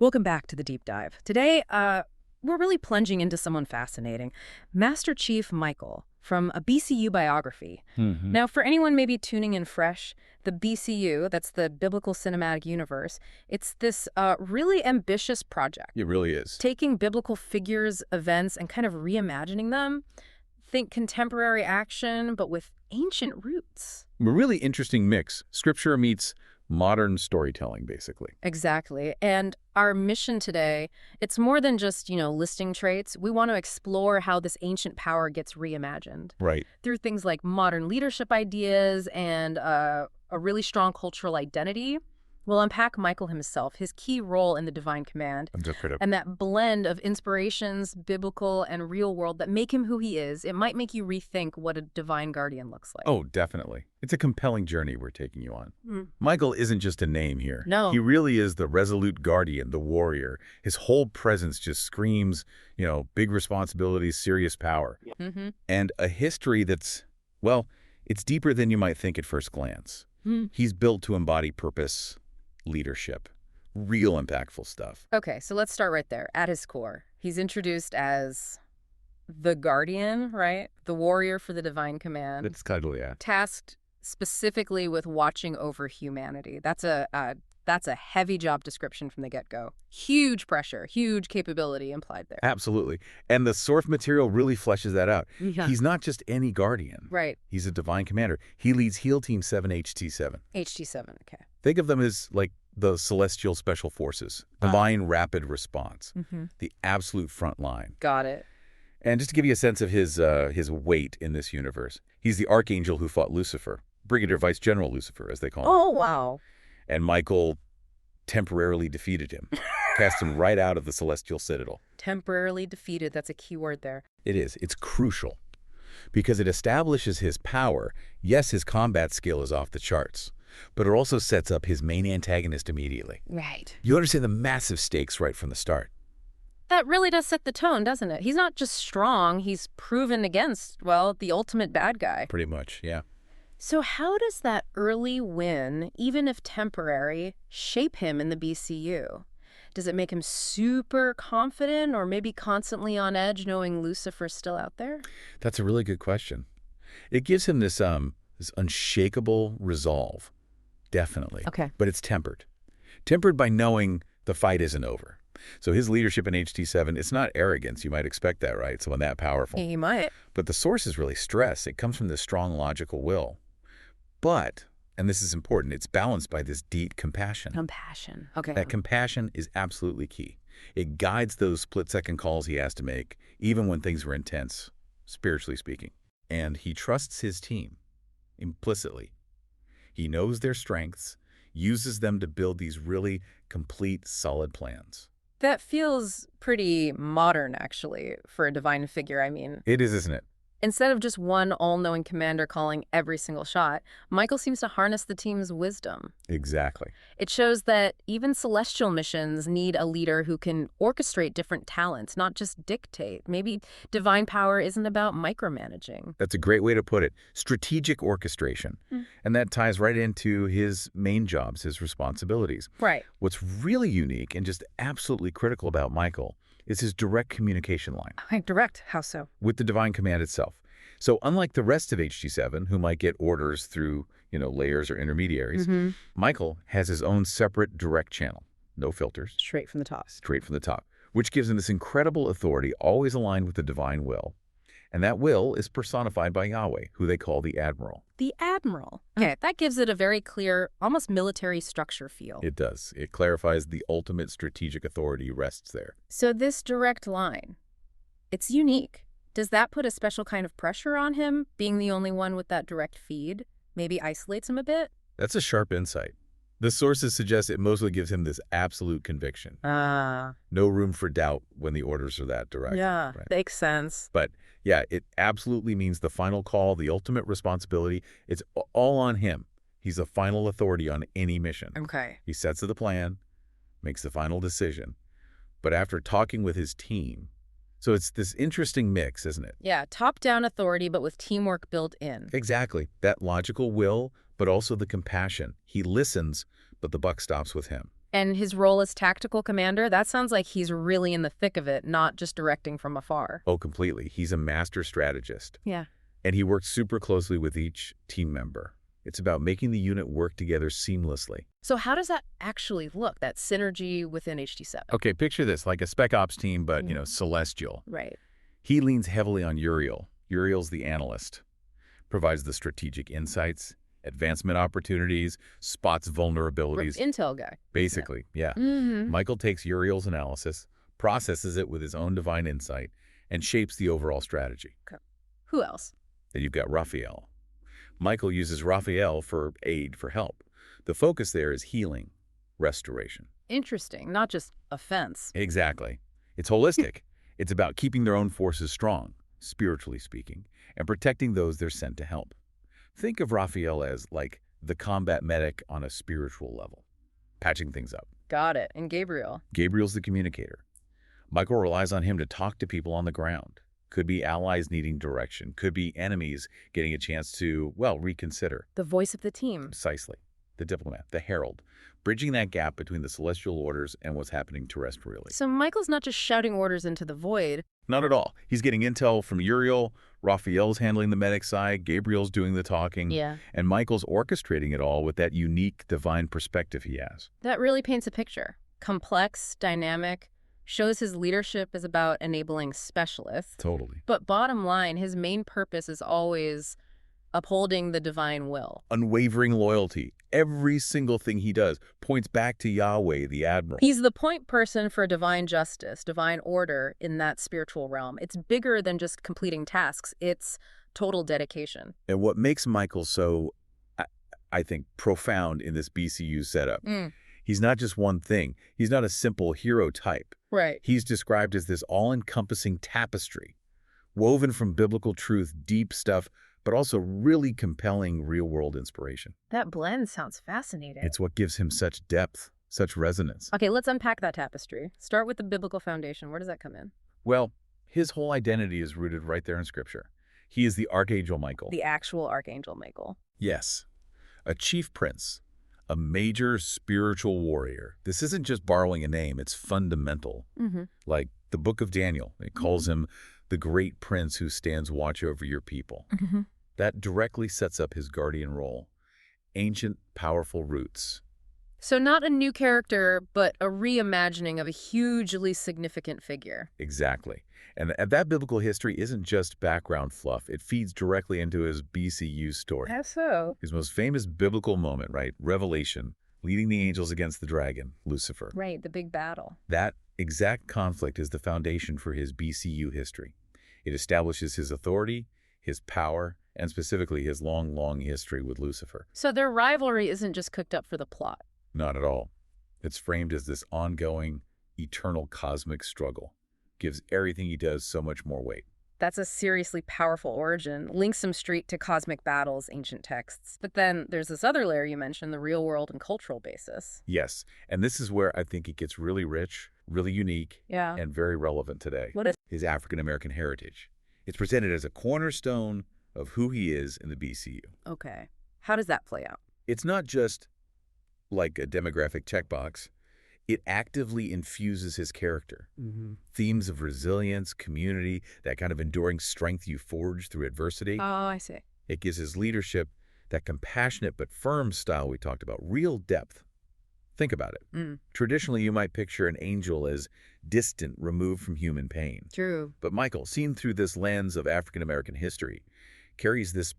Welcome back to the deep dive. Today, we're really plunging into someone fascinating, Master Chief Michael from a BCU biography. Now, for anyone maybe tuning in fresh, the BCU, that's the Biblical Cinematic Universe, it's this really ambitious project. It really is. Taking biblical figures, events, and kind of reimagining them. Think contemporary action, but with ancient roots. A really interesting mix. Scripture meets modern storytelling, basically. Exactly. And our mission today, it's more than just, listing traits. We want to explore how this ancient power gets reimagined. Right. Through things like modern leadership ideas and a really strong cultural identity. We'll unpack Michael himself, his key role in the divine command, and that blend of inspirations, biblical and real world that make him who he is. It might make you rethink what a divine guardian looks like. Oh, definitely. It's a compelling journey we're taking you on. Michael isn't just a name here. No. He really is the resolute guardian, the warrior. His whole presence just screams, big responsibilities, serious power. And a history that's, well, it's deeper than you might think at first glance. He's built to embody purpose, leadership, real impactful stuff. Okay, so let's start right there. At his core, he's introduced as the guardian, right? The warrior for the divine command. It's cuddly, yeah. Tasked specifically with watching over humanity. That's a heavy job description from the get-go. Huge pressure, huge capability implied there. Absolutely. And the source material really fleshes that out. Yeah. He's not just any guardian. Right. He's a divine commander. He leads HEAL Team 7 HT7. HT7, okay. Think of them as like the Celestial Special Forces, divine rapid response, the absolute front line. Got it. And just to give you a sense of his weight in this universe, he's the Archangel who fought Lucifer, Brigadier Vice General Lucifer, as they call him. Oh, wow. And Michael temporarily defeated him, cast him right out of the Celestial Citadel. Temporarily defeated, that's a key word there. It is. It's crucial because it establishes his power. Yes, his combat skill is off the charts, but it also sets up his main antagonist immediately. Right. You understand the massive stakes right from the start. That really does set the tone, doesn't it? He's not just strong, he's proven against, well, the ultimate bad guy. Pretty much, yeah. So how does that early win, even if temporary, shape him in the BCU? Does it make him super confident or maybe constantly on edge knowing Lucifer's still out there? That's a really good question. It gives him this unshakable resolve, definitely. Okay. But it's tempered. Tempered by knowing the fight isn't over. So his leadership in HT7, it's not arrogance. You might expect that, right? Someone that powerful. He might. But the source is really stress. It comes from this strong logical will. But, and this is important, it's balanced by this deep compassion. Compassion. Okay. That compassion is absolutely key. It guides those split-second calls he has to make, even when things were intense, spiritually speaking. And he trusts his team implicitly. He knows their strengths, uses them to build these really complete, solid plans. That feels pretty modern, actually, for a divine figure, I mean. It is, isn't it? Instead of just one all-knowing commander calling every single shot, Michael seems to harness the team's wisdom. Exactly. It shows that even celestial missions need a leader who can orchestrate different talents, not just dictate. Maybe divine power isn't about micromanaging. That's a great way to put it. Strategic orchestration. And that ties right into his main jobs, his responsibilities. Right. What's really unique and just absolutely critical about Michael is his direct communication line. Okay, direct. How so? With the divine command itself. So unlike the rest of HT7, who might get orders through, layers or intermediaries, Michael has his own separate direct channel. No filters. Straight from the top. Straight from the top. Which gives him this incredible authority, always aligned with the divine will. And that will is personified by Yahweh, who they call the Admiral. The Admiral. Okay, that gives it a very clear, almost military structure feel. It does. It clarifies the ultimate strategic authority rests there. So this direct line, it's unique. Does that put a special kind of pressure on him, being the only one with that direct feed? Maybe isolates him a bit? That's a sharp insight. The sources suggest it mostly gives him this absolute conviction. No room for doubt when the orders are that direct. Yeah, right? Makes sense. But yeah, it absolutely means the final call, the ultimate responsibility. It's all on him. He's the final authority on any mission. Okay. He sets the plan, makes the final decision. But after talking with his team, so it's this interesting mix, isn't it? Yeah, top-down authority, but with teamwork built in. Exactly. That logical will, but also the compassion. He listens, but the buck stops with him. And his role as tactical commander, that sounds like he's really in the thick of it, not just directing from afar. Oh, completely. He's a master strategist. Yeah. And he works super closely with each team member. It's about making the unit work together seamlessly. So how does that actually look, that synergy within HT7? Okay, picture this, like a Spec Ops team, but, Celestial. Right. He leans heavily on Uriel. Uriel's the analyst. Provides the strategic insights, advancement opportunities, spots vulnerabilities. Intel guy. Basically, yeah. Michael takes Uriel's analysis, processes it with his own divine insight, and shapes the overall strategy. Okay. Who else? Then you've got Raphael. Michael uses Raphael for aid, for help. The focus there is healing, restoration. Interesting, not just offense. Exactly. It's holistic. It's about keeping their own forces strong, spiritually speaking, and protecting those they're sent to help. Think of Raphael as, like, the combat medic on a spiritual level, patching things up. Got it. And Gabriel? Gabriel's the communicator. Michael relies on him to talk to people on the ground. Could be allies needing direction. Could be enemies getting a chance to, well, reconsider. The voice of the team. Precisely. The diplomat, the herald, bridging that gap between the celestial orders and what's happening terrestrially. So Michael's not just shouting orders into the void. Not at all. He's getting intel from Uriel, Raphael's handling the medic side, Gabriel's doing the talking, and Michael's orchestrating it all with that unique divine perspective he has. That really paints a picture. Complex, dynamic, shows his leadership is about enabling specialists. Totally. But bottom line, his main purpose is always upholding the divine will. Unwavering loyalty. Every single thing he does points back to Yahweh, the Admiral. He's the point person for divine justice, divine order in that spiritual realm. It's bigger than just completing tasks. It's total dedication. And what makes Michael so, I think, profound in this BCU setup, he's not just one thing. He's not a simple hero type. Right. He's described as this all-encompassing tapestry, woven from biblical truth, deep stuff, but also really compelling real-world inspiration. That blend sounds fascinating. It's what gives him such depth, such resonance. Okay, let's unpack that tapestry. Start with the biblical foundation. Where does that come in? Well, his whole identity is rooted right there in Scripture. He is the Archangel Michael. The actual Archangel Michael. Yes. A chief prince, a major spiritual warrior. This isn't just borrowing a name. It's fundamental. Like the book of Daniel, it calls him the great prince who stands watch over your people. That directly sets up his guardian role. Ancient, powerful roots. So not a new character, but a reimagining of a hugely significant figure. Exactly. And that biblical history isn't just background fluff. It feeds directly into his BCU story. How so? His most famous biblical moment, right? Revelation, leading the angels against the dragon, Lucifer. Right, the big battle. That exact conflict is the foundation for his BCU history. It establishes his authority, his power, and specifically his long, long history with Lucifer. So their rivalry isn't just cooked up for the plot. Not at all. It's framed as this ongoing, eternal cosmic struggle. Gives everything he does so much more weight. That's a seriously powerful origin. Links him straight to cosmic battles, ancient texts. But then there's this other layer you mentioned, the real world and cultural basis. Yes, and this is where I think it gets really rich, really unique, and very relevant today. What is his African-American heritage? It's presented as a cornerstone of who he is in the BCU. Okay. How does that play out? It's not just like a demographic checkbox. It actively infuses his character. Themes of resilience, community, that kind of enduring strength you forge through adversity. Oh, I see. It gives his leadership that compassionate but firm style we talked about, real depth. Think about it. Traditionally, you might picture an angel as distant, removed from human pain. True. But Michael, seen through this lens of African-American history, carries this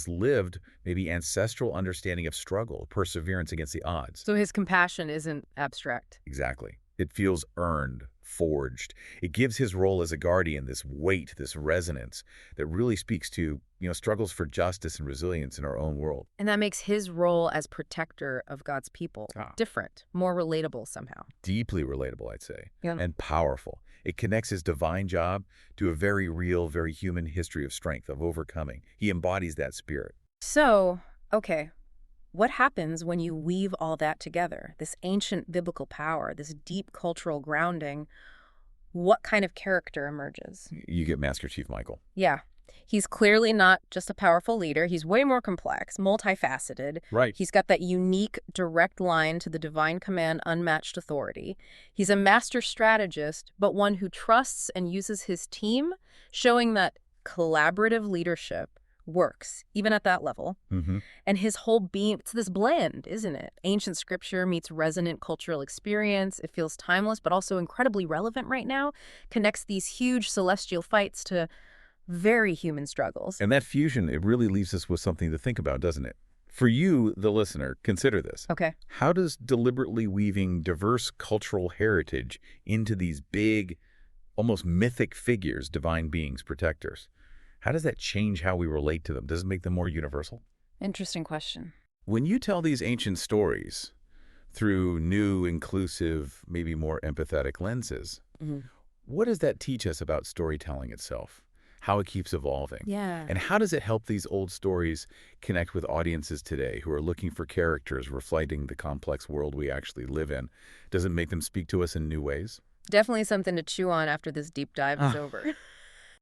lived, maybe ancestral understanding of struggle, perseverance against the odds. So his compassion isn't abstract. Exactly. It feels earned, forged. It gives his role as a guardian this weight, this resonance that really speaks to, struggles for justice and resilience in our own world. And that makes his role as protector of God's people different, more relatable somehow. Deeply relatable, I'd say, Yeah. and powerful. It connects his divine job to a very real, very human history of strength, of overcoming. He embodies that spirit. So, okay, what happens when you weave all that together? This ancient biblical power, this deep cultural grounding, what kind of character emerges? You get Master Chief Michael. Yeah. He's clearly not just a powerful leader. He's way more complex, multifaceted. Right. He's got that unique, direct line to the divine command, unmatched authority. He's a master strategist, but one who trusts and uses his team, showing that collaborative leadership works, even at that level. And his whole being, it's this blend, isn't it? Ancient scripture meets resonant cultural experience. It feels timeless, but also incredibly relevant right now. Connects these huge celestial fights to very human struggles. And that fusion, it really leaves us with something to think about, doesn't it? For you, the listener, consider this. Okay. How does deliberately weaving diverse cultural heritage into these big, almost mythic figures, divine beings, protectors, how does that change how we relate to them? Does it make them more universal? Interesting question. When you tell these ancient stories through new, inclusive, maybe more empathetic lenses, what does that teach us about storytelling itself? How it keeps evolving? Yeah. And how does it help these old stories connect with audiences today who are looking for characters reflecting the complex world we actually live in? Does it make them speak to us in new ways? Definitely something to chew on after this deep dive is over.